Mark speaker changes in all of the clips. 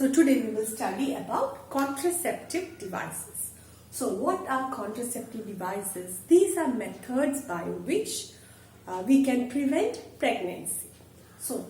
Speaker 1: So today we will study about contraceptive devices. So what are contraceptive devices? These are methods by which we can prevent pregnancy. So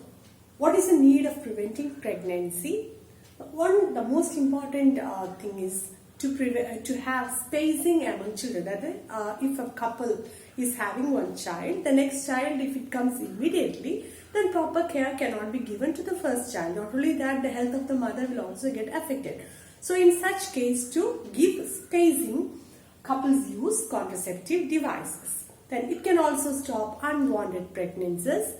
Speaker 1: what is the need of preventing pregnancy? The most important thing is to have spacing among children. That is, if a couple is having one child, the next child, if it comes immediately, then proper care cannot be given to the first child. Not only that, the health of the mother will also get affected. So in such case, to give spacing, couples use contraceptive devices. Then it can also stop unwanted pregnancies.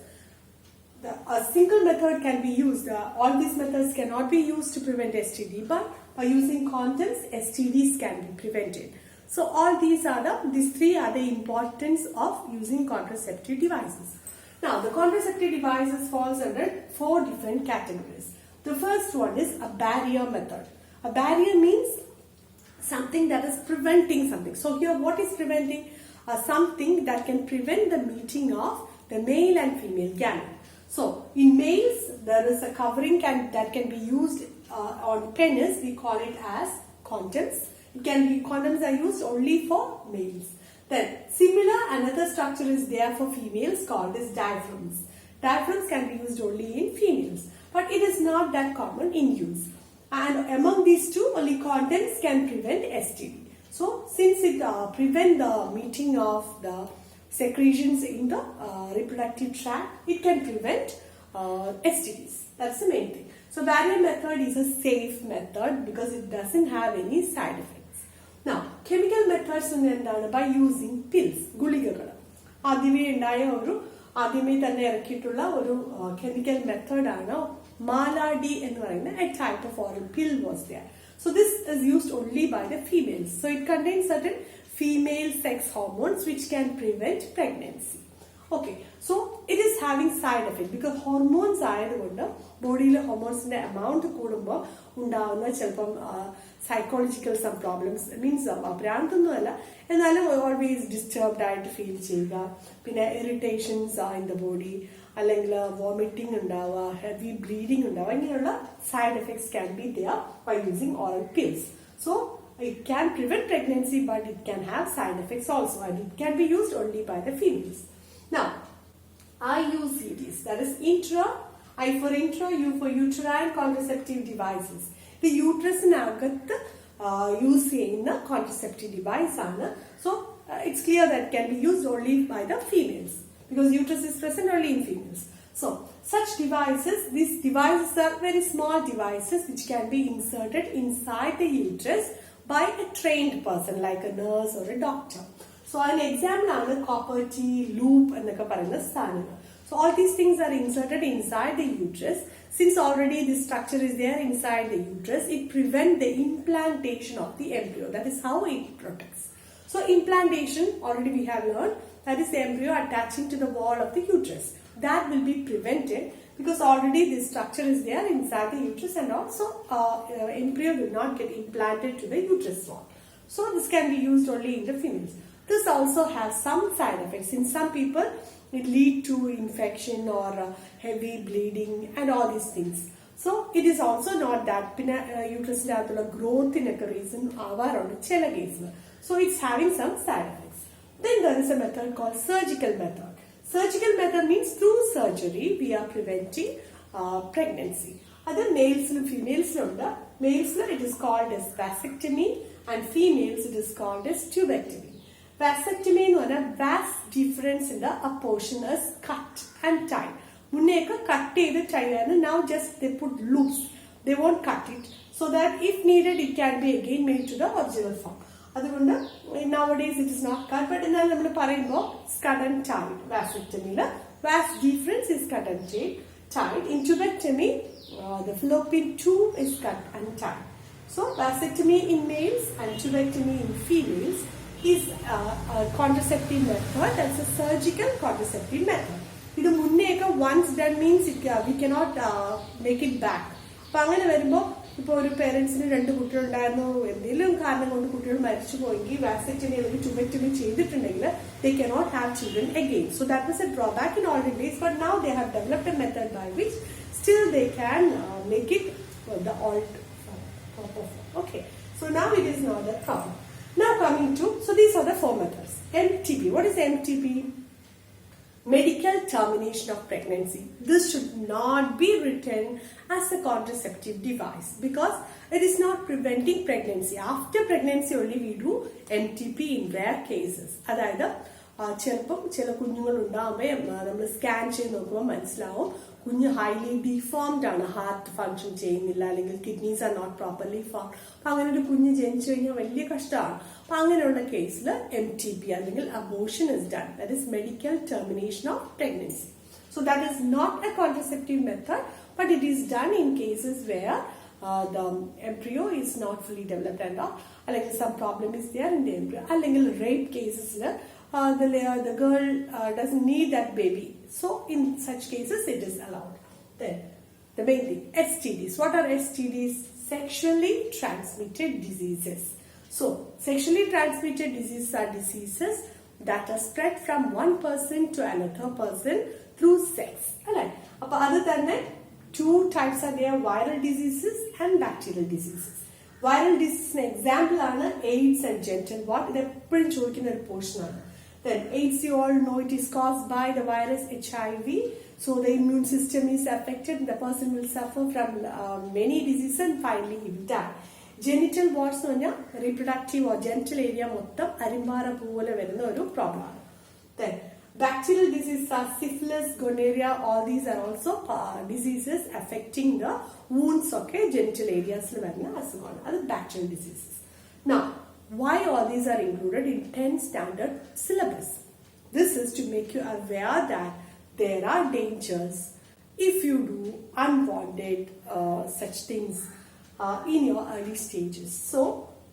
Speaker 1: A single method can be used. All these methods cannot be used to prevent STD, but by using condoms, STDs can be prevented. So all these three are the importance of using contraceptive devices. Now, the contraceptive devices falls under 4 different categories. The first one is a barrier method. A barrier means something that is preventing something. So here, what is preventing? Something that can prevent the meeting of the male and female gamete. So in males, there is a covering that can be used on penis. We call it as condoms. Condoms are used only for males. Then another structure is there for females called as diaphragms. Diaphragms can be used only in females, but it is not that common in use. And among these two, only condoms can prevent STD. So since it prevents the meeting of the secretions in the reproductive tract, it can prevent STDs. That's the main thing. So barrier method is a safe method because it doesn't have any side effects. Now, chemical methods by using pills, ഗുളികകൾ. ആദ്യമേ തന്നെ ഇറക്കിയിട്ടുള്ള ഒരു chemical method ആണ് Maladi എന്ന് പറയുന്ന a type of oral pill was there. So this is used only by the females. So it contains certain female sex hormones which can prevent pregnancy. Okay, so it is having side effect because hormones ആയതുകൊണ്ട് ബോഡിയിലെ ഹോർമോൺസിന്റെ amount കൂടുമ്പോൾ ഉണ്ടാവുന്ന ചിലപ്പം psychological some problems means ഭ്രാന്തൊന്നുമല്ല എന്നാലും always disturbed ആയിട്ട് feel ചെയ്യുക, പിന്നെ irritations in the body, അല്ലെങ്കിൽ vomiting ഉണ്ടാവുക, heavy bleeding ഉണ്ടാവുക, ഇങ്ങനെയുള്ള side effects can be there by using oral pills. So it can prevent pregnancy, but it can have side effects also, and it can be used only by the females. Now, IUCDs, that is I for intra, U for uterine contraceptive devices. The uterus in agatha use in the contraceptive device. So it's clear that can be used only by the females because uterus is present only in females. So such devices, these devices are very small devices which can be inserted inside the uterus by a trained person like a nurse or a doctor. So an example is copper T, loop and the So all these things are inserted inside the uterus. Since already this structure is there inside the uterus, it prevents the implantation of the embryo. That is how it protects. So implantation, already we have learned, that is the embryo attaching to the wall of the uterus. That will be prevented because already this structure is there inside the uterus, and also embryo will not get implanted to the uterus wall. So this can be used only in the females. This also has some side effects. In some people, it lead to infection or heavy bleeding and all these things. So it is also not that uterus growth in a reason so it's having some side effects. Then there is a method called surgical method. Surgical method means through surgery we are preventing pregnancy. Other males and females, males it is called as vasectomy, and females it is called as tubectomy. Vasectomy is a vast difference in the portion is cut and tied. Munneka cut the tie, now just they put loops. They won't cut it, so that if needed it can be again made to the original form. Nowadays it is not cut, but in the cut and tied. Vasectomy, vast difference is cut and tied. In tubectomy, the fallopian tube is cut and tied. So vasectomy in males and tubectomy in females is a contraceptive method. That's a surgical contraceptive method. Once done means we cannot make it back. ഇപ്പോൾ ഒരു പേരൻസിന് 2 കുട്ടികളുണ്ടായിരുന്നു, എന്തെങ്കിലും കാരണം കൊണ്ട് കുട്ടികൾ മരിച്ചു പോയെങ്കിൽ vasectomy അല്ലെങ്കിൽ tubectomy ചെയ്തിട്ടുണ്ടെങ്കിൽ they cannot have children again. So that was a drawback in olden days, but now they have developed a method by which still they can make it the alt proper form. Okay, so now it is not a problem. Now coming to, so these are the four methods. MTP, what is MTP? Medical termination of pregnancy. This should not be written as a contraceptive device because it is not preventing pregnancy. After pregnancy only we do MTP in rare cases. അതായത് ചിലപ്പം ചില കുഞ്ഞുങ്ങൾ ഉണ്ടാകുമ്പോൾ നമ്മൾ scan ചെയ്ത് നോക്കുമ്പോൾ മനസ്സിലാവും കുഞ്ഞ് ഹൈലി ഡിഫോംഡ് ആണ്, ഹാർട്ട് ഫങ്ഷൻ ചെയ്യുന്നില്ല, അല്ലെങ്കിൽ kidneys are not properly form. അപ്പൊ അങ്ങനെ ഒരു കുഞ്ഞ് ജനിച്ചു കഴിഞ്ഞാൽ വലിയ കഷ്ടമാണ്. അപ്പൊ അങ്ങനെയുള്ള കേസിൽ MTP അല്ലെങ്കിൽ abortion is done, that is medical termination of pregnancy. So that is not a contraceptive method, but it is done in cases where the embryo is not fully developed and all, അല്ലെങ്കിൽ some problem is there in the embryo, അല്ലെങ്കിൽ rape cases the girl doesn't need that baby. So in such cases it is allowed. Then the main thing, STDs. What are STDs? Sexually transmitted diseases. So sexually transmitted diseases are diseases that are spread from one person to another person through sex. Alright. Other than that, two types are there: viral diseases and bacterial diseases. Viral disease example are AIDS and genital wart. They put in a portion. Then AIDS, you all know, it is caused by the virus HIV. So the immune system is affected. The person will suffer from many diseases and finally he will die. Genital warts reproductive or genital area mottam arimbara pole varuna oru problem. Then bacterial diseases are syphilis, gonorrhea. All these are also diseases affecting the wounds, okay, genital areas la varuna asugana. Adu bacterial diseases. Now why all these are included in 10 standard syllabus? This is to make you aware that there are dangers if you do unwanted such things in your early stages. So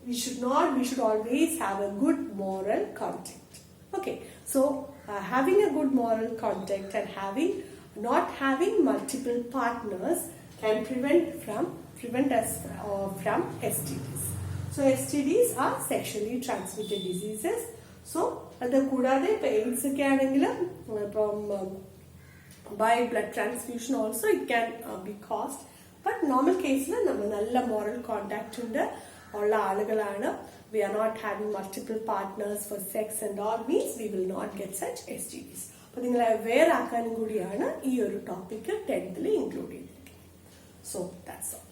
Speaker 1: we should always have a good moral contact. Okay, so having a good moral contact and not having multiple partners can prevent us from STDs. So STDs are sexually transmitted diseases. So the കൂടാതെ AIDS ഒക്കെ ആണെങ്കിൽ by blood transfusion also it can be caused. But normal cases നമ്മൾ നല്ല moral contact ഉണ്ട് ഉള്ള ആളുകളാണ്, we are not having multiple partners for sex and all, means we will not get such STDs. അപ്പോൾ നിങ്ങൾ aware ആക്കാനും കൂടിയാണ് ഈ ഒരു ടോപ്പിക് 10th include ചെയ്തിരിക്കുന്നത്. So that's all.